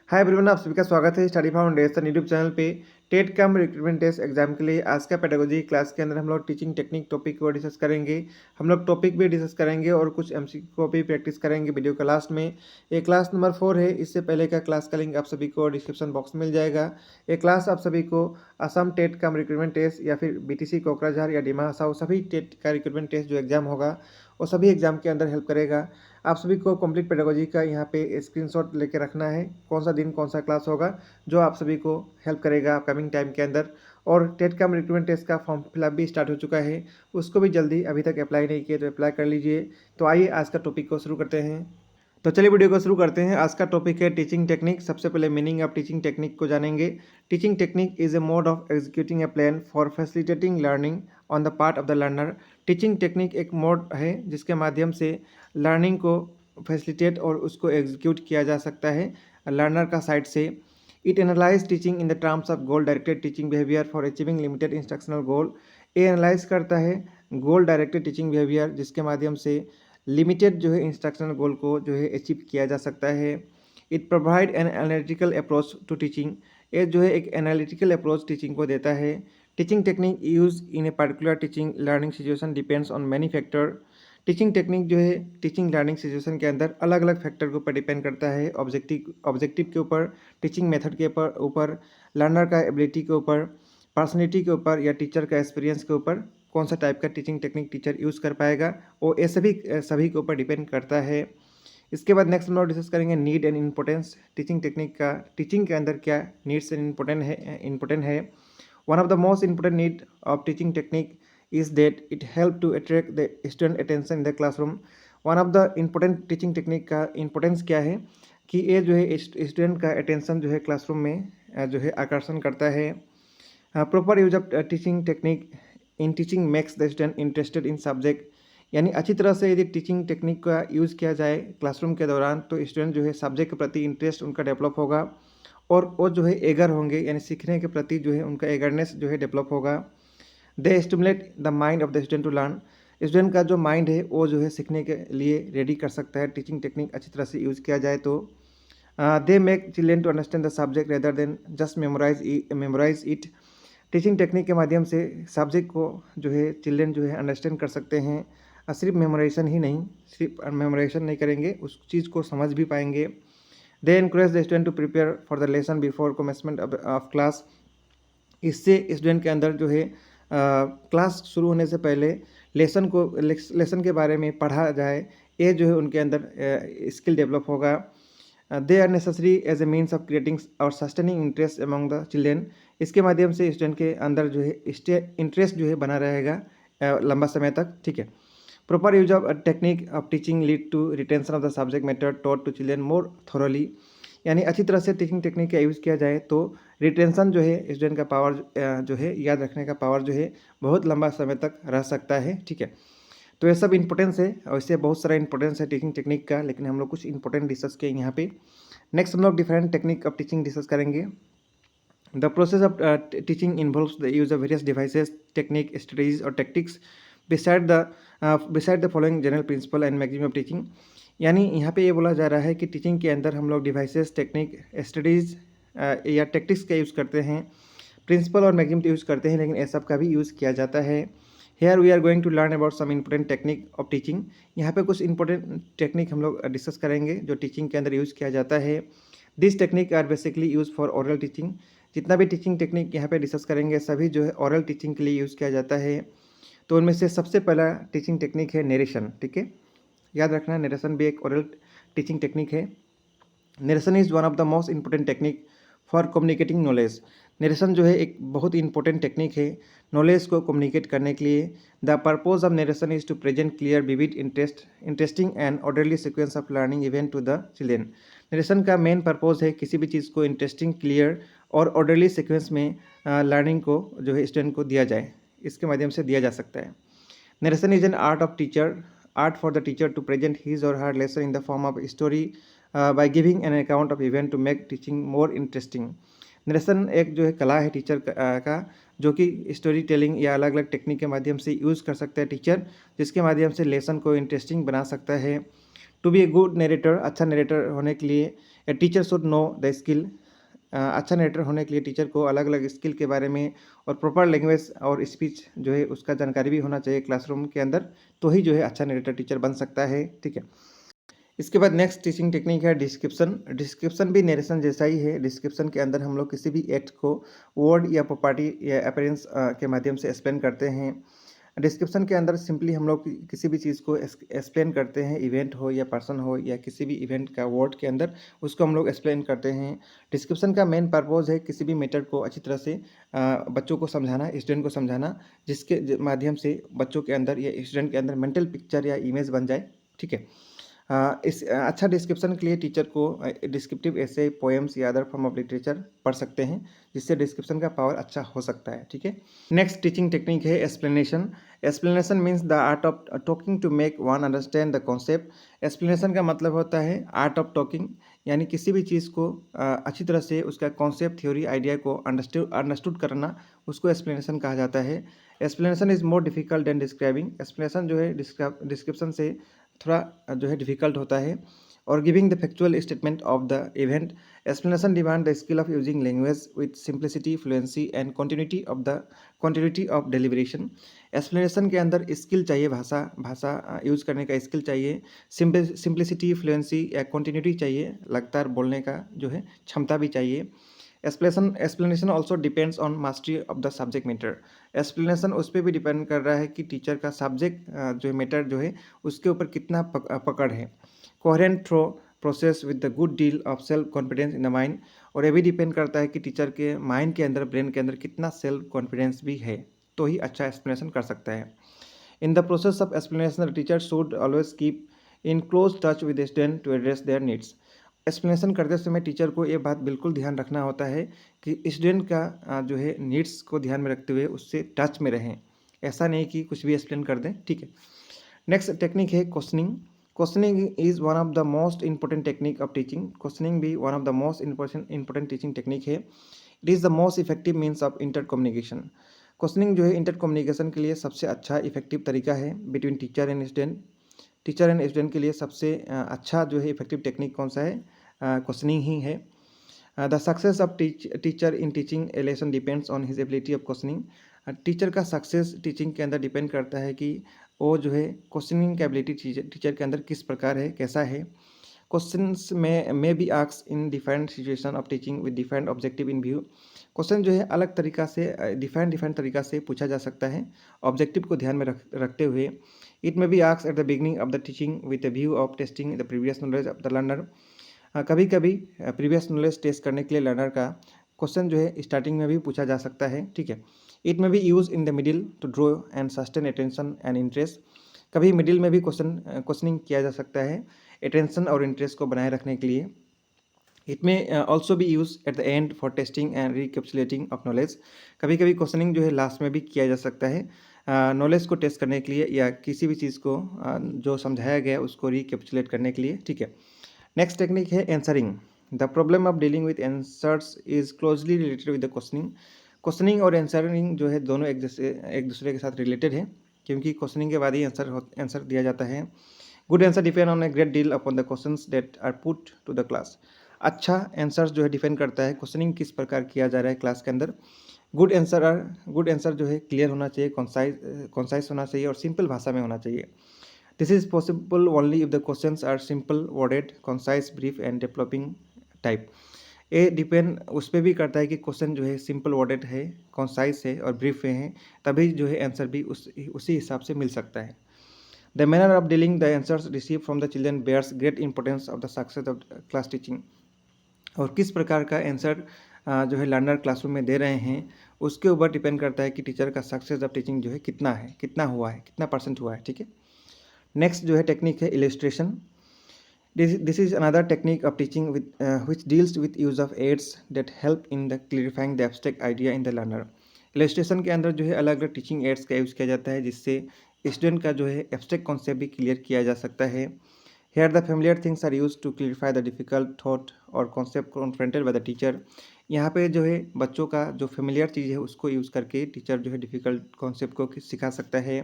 Hi everyone, आप सभी का स्वागत है स्टडी फाउंडेशन यूट्यूब चैनल पे। टेट कम रिक्रूटमेंट टेस्ट एग्जाम के लिए आज का पेडागोजी क्लास के अंदर हम लोग टीचिंग टेक्निक टॉपिक को डिस्कस करेंगे। हम लोग टॉपिक भी डिस्कस करेंगे और कुछ एमसीक्यू को भी प्रैक्टिस करेंगे वीडियो के लास्ट में। ये क्लास नंबर 4 है। इससे पहले का क्लास का लिंक आप सभी को डिस्क्रिप्शन बॉक्स में मिल जाएगा। ये क्लास आप सभी को असम टेट कम रिक्रूटमेंट टेस्ट या फिर बीटीसी कोकराझार या डिमा हसाओ सभी टेट का रिक्रूटमेंट टेस्ट जो एग्जाम होगा वो सभी एग्जाम के अंदर हेल्प करेगा। आप सभी को कंप्लीट पेडागोजी का यहाँ पे स्क्रीनशॉट लेके रखना है, कौन सा दिन कौन सा क्लास होगा, जो आप सभी को हेल्प करेगा अपकमिंग टाइम के अंदर। और टेट कम रिक्रूटमेंट टेस्ट का फॉर्म फिलअप भी स्टार्ट हो चुका है, उसको भी जल्दी अभी तक अप्लाई नहीं किए तो अप्लाई कर लीजिए। तो आइए आज का टॉपिक को शुरू करते हैं। तो चलिए वीडियो को शुरू करते हैं। आज का टॉपिक है टीचिंग टेक्निक। सबसे पहले मीनिंग ऑफ टीचिंग टेक्निक को जानेंगे। Teaching technique is a mode of executing A plan for facilitating learning on the part of the learner. Teaching technique एक मोड है जिसके माध्यम से लर्निंग को फैसिलिटेट और उसको एग्जीक्यूट किया जा सकता है लर्नर का साइड से। It analyse teaching in the terms of goal directed teaching behaviour for achieving limited instructional goal. ये एनालाइज करता है गोल डायरेक्टेड टीचिंग बिहेवियर जिसके माध्यम से लिमिटेड जो है इंस्ट्रक्शनल गोल को जो है अचीव किया जा सकता है। It provide an analytical approach to teaching. ये जो है एक एनालिटिकल अप्रोच टीचिंग को देता है। Teaching technique use in a particular teaching learning situation depends on many factor. Teaching technique जो है टीचिंग लर्निंग सिचुएशन के अंदर अलग अलग फैक्टर के ऊपर डिपेंड करता है। ऑब्जेक्टिव के ऊपर, टीचिंग मेथड के ऊपर, लर्नर का एबिलिटी के ऊपर, पर्सनैलिटी के ऊपर या टीचर का एक्सपीरियंस के ऊपर कौन सा टाइप का टीचिंग टेक्निक टीचर यूज़ कर पाएगा, वो ये सभी के ऊपर डिपेंड करता है। इसके बाद नेक्स्ट हम लोग डिस्कस करेंगे need and importance teaching technique का। टीचिंग के अंदर क्या नीड्स एंड इम्पोर्टेंट है। One of the most important need of teaching technique is that it help to attract the student attention in the classroom। One of the important teaching technique का importance क्या है कि ये जो है student का attention जो है क्लासरूम में जो है आकर्षण करता है। Proper use of teaching technique in teaching makes the student interested in subject. यानी अच्छी तरह से यदि टीचिंग टेक्निक का यूज़ किया जाए क्लासरूम के दौरान तो स्टूडेंट जो है सब्जेक्ट के प्रति इंटरेस्ट उनका डेवलप होगा और वो जो है एगर होंगे, यानी सीखने के प्रति जो है उनका एगरनेस जो है डेवलप होगा। They stimulate the mind of the student to learn. Student का जो माइंड है वो जो है सीखने के लिए रेडी कर सकता है टीचिंग टेक्निक अच्छी तरह से यूज़ किया जाए तो। They make children to understand the subject rather than just memorize it. Teaching technique के माध्यम से सब्जेक्ट को जो है चिल्ड्रेन जो है अंडरस्टैंड कर सकते हैं। सिर्फ मेमोराइजेशन ही नहीं, सिर्फ मेमोराइजेशन नहीं करेंगे, उस चीज़ को समझ भी पाएंगे। They encourage the student to prepare for the lesson before commencement of class. इससे स्टूडेंट के अंदर जो है क्लास शुरू होने से पहले लेसन के बारे में पढ़ा जाए, ये जो है उनके अंदर स्किल डेवलप होगा। They are necessary as a means of creating और sustaining interest among the children. इसके माध्यम से स्टूडेंट के अंदर जो है इंटरेस्ट जो है बना रहेगा लंबा समय तक। ठीक है। Proper use of technique of teaching lead to retention of the subject matter taught to children more thoroughly. यानी अच्छी तरह से टीचिंग टेक्निक का यूज़ किया जाए तो रिटेंशन जो है स्टूडेंट का पावर जो है याद रखने का पावर जो है बहुत लंबा समय तक रह सकता है। ठीक है। तो ये सब इंपॉर्टेंस है और इससे बहुत सारा इंपॉर्टेंस है टीचिंग टेक्निक का, लेकिन हम लोग कुछ इंपॉर्टेंट डिस्कस किए यहाँ पे। नेक्स्ट हम लोग different technique of teaching discuss करेंगे। The process of teaching involves the use of various devices, technique, strategies और tactics beside the following general principle and maximum of teaching. यानी यहाँ पे ये बोला जा रहा है कि टीचिंग के अंदर हम लोग डिवाइसेस, टेक्निक, स्टडीज़ या टेक्टिक्स का यूज़ करते हैं, प्रिंसिपल और मैक्सिमम यूज़ करते हैं, लेकिन ये सब का भी यूज़ किया जाता है। Here we are going to learn about some important technique of teaching. यहाँ पे कुछ इंपॉर्टेंट टेक्निक हम लोग डिस्कस करेंगे जो टीचिंग के अंदर यूज़ किया जाता है। This technique are basically use for oral teaching. जितना भी टीचिंग टेक्निक यहाँ पे डिस्कस करेंगे सभी जो है ओरल टीचिंग के लिए यूज़ किया जाता है। तो उनमें से सबसे पहला टीचिंग टेक्निक है नरेशन। ठीक है, याद रखना नरेशन भी एक ओरल टीचिंग टेक्निक है। Narration is one of the most important technique for communicating knowledge. Narration जो है एक बहुत इंपॉर्टेंट टेक्निक है नॉलेज को कम्युनिकेट करने के लिए। The purpose of narration is to present clear, vivid, interesting and orderly sequence of learning event to the children. Narration का मेन पर्पज है किसी भी चीज़ को इंटरेस्टिंग, क्लियर और ऑर्डरली सीक्वेंस में लर्निंग को जो है स्टूडेंट को दिया जाए, इसके माध्यम से दिया जा सकता है। Narration is an art of teacher, art for the teacher to present his or her lesson in the form of a story by giving an account of event to make teaching more interesting। Narration एक जो है कला है teacher का जो कि story telling या अलग अलग टेक्निक के माध्यम से यूज़ कर सकता है टीचर, जिसके माध्यम से लेसन को इंटरेस्टिंग बना सकता है। To be a good narrator, अच्छा नरेटर होने के लिए a teacher should know the skill. अच्छा नरेटर होने के लिए टीचर को अलग अलग स्किल के बारे में और प्रॉपर लैंग्वेज और स्पीच जो है उसका जानकारी भी होना चाहिए क्लासरूम के अंदर, तो ही जो है अच्छा नरेटर टीचर बन सकता है। ठीक है, इसके बाद नेक्स्ट टीचिंग टेक्निक है डिस्क्रिप्शन। डिस्क्रिप्शन भी नरेशन जैसा ही है। डिस्क्रिप्शन के अंदर हम लोग किसी भी एक्ट को वर्ड या प्रॉपर्टी या अपीयरेंस के माध्यम से एक्सप्लेन करते हैं। डिस्क्रिप्शन के अंदर सिंपली हम लोग किसी भी चीज़ को एक्सप्लेन करते हैं, इवेंट हो या पर्सन हो या किसी भी इवेंट का वर्ड के अंदर उसको हम लोग एक्सप्लेन करते हैं। डिस्क्रिप्शन का मेन पर्पज़ है किसी भी मैटर को अच्छी तरह से बच्चों को समझाना, स्टूडेंट को समझाना, जिसके माध्यम से बच्चों के अंदर या स्टूडेंट के अंदर मेंटल पिक्चर या इमेज बन जाए। ठीक है, इस अच्छा डिस्क्रिप्शन के लिए टीचर को डिस्क्रिप्टिव ऐसे पोएम्स या अदर फॉर्म ऑफ लिटरेचर पढ़ सकते हैं, जिससे डिस्क्रिप्शन का पावर अच्छा हो सकता है। ठीक है, नेक्स्ट टीचिंग टेक्निक है explanation. Explanation means the art of talking to make one understand the concept. Explanation का मतलब होता है आर्ट ऑफ टॉकिंग, यानी किसी भी चीज़ को अच्छी तरह से उसका कॉन्सेप्ट, थ्योरी, आइडिया को अंडरस्टूड करना, उसको एक्सप्लेनेशन कहा जाता है। Explanation is more difficult than describing. Explanation जो है डिस्क्रिप्शन से थोड़ा जो है डिफिकल्ट होता है। और giving the factual statement of the event. Explanation demand the skill of using language with simplicity, fluency and continuity of deliberation. Explanation के अंदर स्किल चाहिए, भाषा यूज करने का स्किल चाहिए, सिंप्लिसिटी, फ्लुएंसी या कंटिन्यूटी चाहिए, लगातार बोलने का जो है क्षमता भी चाहिए। Explanation also depends on mastery of the subject matter. Explanation उस पर भी डिपेंड कर रहा है कि टीचर का सब्जेक्ट जो मैटर जो है उसके ऊपर कितना पकड़ है। Coherent through process with the good deal of self confidence in the mind. और ये भी डिपेंड करता है कि टीचर के माइंड के अंदर, ब्रेन के अंदर कितना सेल्फ कॉन्फिडेंस भी है, तो ही अच्छा एक्सप्लेनेशन कर सकता है। In the process of explanation teacher should always keep in close touch with student to address their needs. Explanation करते समय टीचर को ये बात बिल्कुल ध्यान रखना होता है कि स्टूडेंट का जो है नीड्स को ध्यान में रखते हुए उससे टच में रहें, ऐसा नहीं कि कुछ भी एक्सप्लेन कर दें। ठीक है, नेक्स्ट टेक्निक है questioning. Questioning is one of the most important technique of teaching. Questioning भी one of the most important teaching technique है। It is the most effective means of inter communication. Questioning जो है inter communication के लिए सबसे अच्छा effective तरीका है between teacher and student. Teacher and student के लिए सबसे अच्छा जो है इफेक्टिव टेक्निक कौन सा है? क्वेश्चनिंग ही है। The success of teacher in teaching A lesson depends on his ability of questioning. Teacher का सक्सेस टीचिंग के अंदर डिपेंड करता है कि वो जो है क्वेश्चनिंग की एबिलिटी टीचर के अंदर किस प्रकार है, कैसा है। क्वेश्चंस में be asked in different situation of teaching with different objective in view. Question जो है अलग तरीका से डिफरेंट तरीका से पूछा जा सकता है, ऑब्जेक्टिव को ध्यान में रखते हुए। It may be asked at the beginning of the teaching with a view of testing the previous knowledge of the learner. कभी कभी प्रीवियस नॉलेज टेस्ट करने के लिए लर्नर का क्वेश्चन जो है स्टार्टिंग में भी पूछा जा सकता है। ठीक है, it may be use in the middle to draw and sustain attention and interest. कभी मिडिल में भी क्वेश्चनिंग किया जा सकता है अटेंशन और इंटरेस्ट को बनाए रखने के लिए। It may also be use at the end for testing and recapsulating of knowledge. कभी कभी क्वेश्चनिंग जो है लास्ट में भी किया जा सकता है नॉलेज को टेस्ट करने के लिए या किसी भी चीज़ को जो समझाया गया उसको रिकैप्सुलेट करने के लिए। ठीक है, नेक्स्ट टेक्निक है answering. The problem of dealing with answers is closely related with the questioning. Questioning और आंसरिंग जो है दोनों एक दूसरे के साथ रिलेटेड है, क्योंकि क्वेश्चनिंग के बाद ही आंसर दिया जाता है। Good answer depend on a great deal upon the questions that are put to the class. अच्छा आंसर जो है डिपेंड करता है क्वेश्चनिंग किस प्रकार किया जा रहा है क्लास के अंदर। गुड आंसर जो है क्लियर होना चाहिए, कॉन्साइज होना चाहिए और सिंपल भाषा में होना चाहिए। This is possible only if the questions are simple worded, concise, brief and developing type. ये डिपेंड उस पर भी करता है कि क्वेश्चन जो है सिंपल वर्डेड है, कॉन्साइज है और ब्रीफ है, तभी जो है आंसर भी उसी हिसाब से मिल सकता है। The manner of dealing the answers receive from the children bears great importance of the success of class teaching. और किस प्रकार का आंसर जो है लर्नर क्लासरूम में दे रहे हैं उसके ऊपर डिपेंड करता है कि टीचर का सक्सेस ऑफ टीचिंग जो है कितना हुआ है, कितना परसेंट हुआ है। ठीक है, नेक्स्ट जो है टेक्निक है illustration. This is another technique of teaching which deals with use of aids that help in the clarifying the abstract idea in the learner. Illustration के अंदर जो है अलग अलग टीचिंग एड्स का यूज़ किया जाता है जिससे स्टूडेंट का जो है एब्स्ट्रैक्ट कॉन्सेप्ट भी क्लियर किया जा सकता है। Here the familiar things are use to clarify the difficult thought और concept confronted by the teacher. यहाँ पे जो है बच्चों का जो फेमिलियर चीज़ है उसको यूज़ करके टीचर जो है डिफिकल्ट कॉन्सेप्ट को सिखा सकता है।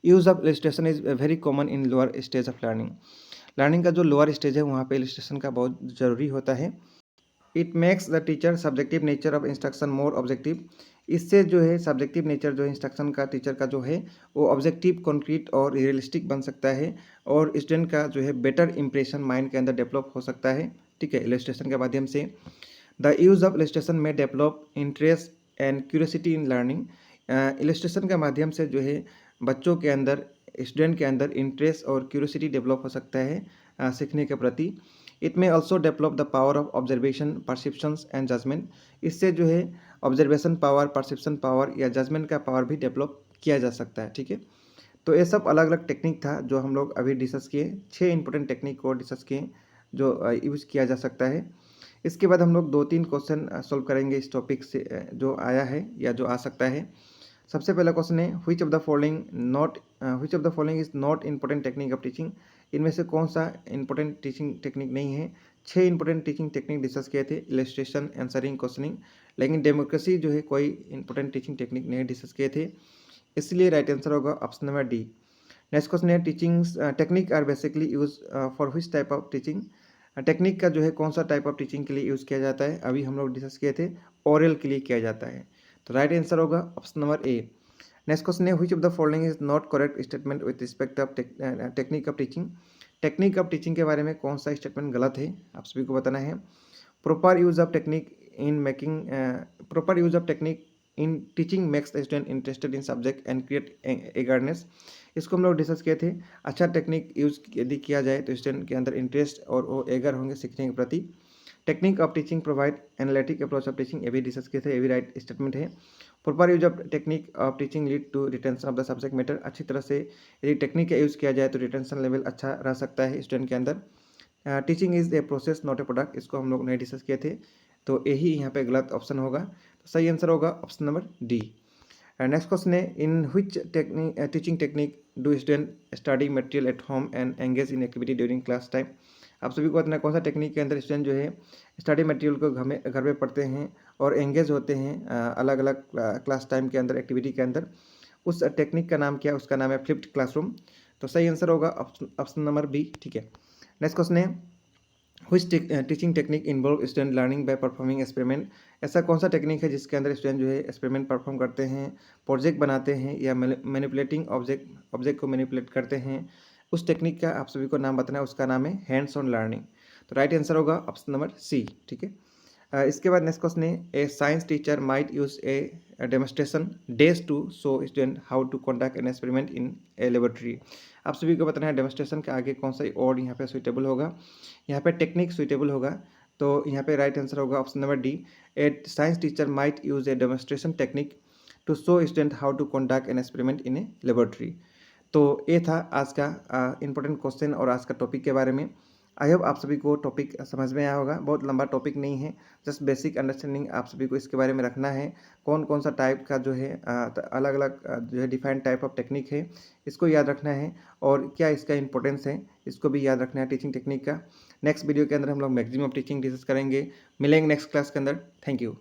Use of illustration is very common in lower stage of learning. Learning का जो लोअर स्टेज है वहाँ पे इलस्ट्रेशन का बहुत ज़रूरी होता है। It makes the teacher subjective nature of instruction more objective. इससे जो है सब्जेक्टिव नेचर जो इंस्ट्रक्शन का टीचर का जो है वो ऑब्जेक्टिव, कॉन्क्रीट और रियलिस्टिक बन सकता है और स्टूडेंट का जो है बेटर इंप्रेशन माइंड के अंदर डेवलप हो सकता है। ठीक है, इलस्ट्रेशन के माध्यम से द यूज़ ऑफ इलस्ट्रेशन में develop interest and curiosity in learning. Illustration के माध्यम से जो है बच्चों के अंदर, स्टूडेंट के अंदर इंटरेस्ट और क्यूरियोसिटी डेवलप हो सकता है सीखने के प्रति। It may also develop the power of observation, perceptions and judgment. इससे जो है ऑब्जर्वेशन पावर, परसेप्शन पावर या जजमेंट का पावर भी डेवलप किया जा सकता है। ठीक है, तो ये सब अलग अलग टेक्निक था जो हम लोग अभी डिस्कस किए। 6 इंपॉर्टेंट टेक्निक को डिस्कस किए जो यूज़ किया जा सकता है। इसके बाद हम लोग 2-3 क्वेश्चन सॉल्व करेंगे इस टॉपिक से जो आया है या जो आ सकता है। सबसे पहला क्वेश्चन है which of the following is not important technique of teaching. इनमें से कौन सा इंपॉर्टेंट टीचिंग टेक्निक नहीं है। 6 इंपॉर्टेंट टीचिंग टेक्निक डिस्कस किए थे, इलस्ट्रेशन, आंसरिंग, क्वेश्चनिंग, लेकिन डेमोक्रेसी जो है कोई इंपॉर्टेंट टीचिंग टेक्निक नहीं डिस्कस किए थे, इसलिए राइट आंसर होगा option number D. Next question है teaching technique are basically use for which type of teaching. Technique का जो है कौन सा टाइप ऑफ टीचिंग के लिए यूज़ किया जाता है, अभी हम लोग डिस्कस किए थे ओरल के लिए किया जाता है, तो राइट आंसर होगा option number A. Next question है which of the following is not correct statement with respect of technique of teaching. Technique of teaching के बारे में कौन सा स्टेटमेंट गलत है, आप सभी को बताना है। Proper use of technique proper use of technique in teaching makes the student interested in subject and create eagerness. इसको हम लोग डिस्कस किए थे। अच्छा टेक्निक यूज यदि किया जाए तो स्टूडेंट के अंदर इंटरेस्ट और वो एगर होंगे सीखने के प्रति। Technique of teaching provide analytic approach of teaching, ये भी डिस्कस किए थे, ये भी राइट स्टेटमेंट है। Proper use of technique of teaching lead to retention of the subject matter. अच्छी तरह से यदि टेक्निक का यूज़ किया जाए तो रिटेंशन लेवल अच्छा रह सकता है स्टूडेंट के अंदर। Teaching is a process not a product, इसको हम लोग नहीं डिस्कस किए थे, तो यही यहाँ पे गलत ऑप्शन होगा, तो सही आंसर होगा option number D. Next question है in which teaching technique do student study material at home and engage in activity during class time. आप सभी को बताना है कौन सा टेक्निक के अंदर स्टूडेंट जो है स्टडी मटेरियल को घर में पढ़ते हैं और एंगेज होते हैं अलग अलग क्लास टाइम के अंदर, एक्टिविटी के अंदर। उस टेक्निक का नाम क्या है, उसका नाम है फ्लिप्ड क्लासरूम, तो सही आंसर होगा ऑप्शन नंबर बी। ठीक है, नेक्स्ट क्वेश्चन है which teaching technique involve student learning by performing experiment. ऐसा कौन सा टेक्निक है जिसके अंदर स्टूडेंट जो है एक्सपेरिमेंट परफॉर्म करते हैं, प्रोजेक्ट बनाते हैं या मैनिपुलेटिंग ऑब्जेक्ट को मैनिपुलेट करते हैं। उस टेक्निक का आप सभी को नाम बताना है, उसका नाम है हैंड्स ऑन लर्निंग, तो राइट आंसर होगा ऑप्शन नंबर सी। ठीक है, इसके बाद नेक्स्ट क्वेश्चन है a science teacher might use a demonstration days to show student how to conduct an experiment in a laboratory. आप सभी को बताना है डेमोस्ट्रेशन के आगे कौन सा और यहाँ पे सुइटेबल होगा, यहाँ पे टेक्निक सुइटेबल होगा, तो यहाँ पे राइट आंसर होगा option number D. A science teacher might use a demonstration technique to show student how to conduct an experiment in a laboratory. तो ये था आज का इंपॉर्टेंट क्वेश्चन और आज का टॉपिक के बारे में। आई होप आप सभी को टॉपिक समझ में आया होगा, बहुत लंबा टॉपिक नहीं है, जस्ट बेसिक अंडरस्टैंडिंग आप सभी को इसके बारे में रखना है। कौन कौन सा टाइप का जो है अलग अलग जो है डिफाइंड टाइप ऑफ टेक्निक है, इसको याद रखना है और क्या इसका इंपॉर्टेंस है इसको भी याद रखना है टीचिंग टेक्निक का। नेक्स्ट वीडियो के अंदर हम लोग मैक्सिमम टीचिंग डिस्कस करेंगे। मिलेंगे नेक्स्ट क्लास के अंदर। Thank you.